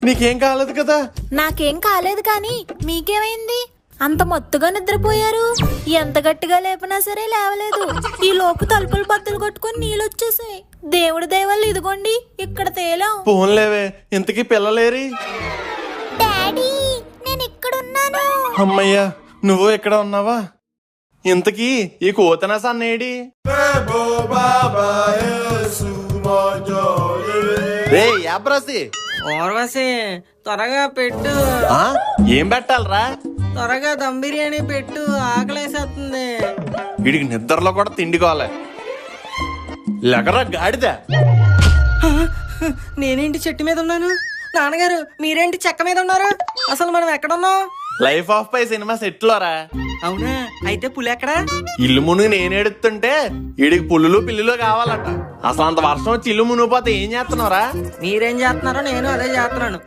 నీకేం కాలేదు కదా? నాకేం కాలేదు కానీ మీకేమైంది? అంత మొత్తుగా నిద్రపోయారు. ఎంత గట్టిగా లేపినా సరే లేవలేదు. ఈ లోపు తలుపులు బద్దలు కొట్టుకుని నీళ్ళొచ్చేసాయి. దేవుడి దయవల్ల ఇదిగోండి ఇక్కడ తేలాం. పోన్లేవే, ఇంతకీ పిల్లలేరి? డాడీ నేను ఇక్కడున్నాను. అమ్మయ్యా, నువ్వు ఇక్కడ ఉన్నావా? ఇంతకీ ఈ కోతన సన్నేడి? ఓర్వశి త్వరగా పెట్టు. ఏం పెట్టాలరా? త్వరగా దమ్ బిర్యానీ పెట్టు, ఆకలేసేస్తుంది. వీడికి నిద్రలో కూడా తిండికోవాలి. లెగరా గాడిద. నేనేంటి చెట్టు మీద ఉన్నాను? నాన్నగారు మీరేంటి చెక్క మీద ఉన్నారు? అసలు మనం ఎక్కడున్నాం? లైఫ్ ఆఫ్ పై సినిమా సెట్లోరా. అవునా? అయితే పులి ఎక్కడా? ఇల్లు మునుగు నేను ఎడుతుంటే వీడికి పుల్లులు పిల్లులు కావాలట. అసలు అంత వర్షం వచ్చి ఇల్లు మునిగిపోతే ఏం చేస్తున్నారా? మీరేం చేస్తున్నారో నేను అదే చేస్తున్నాను.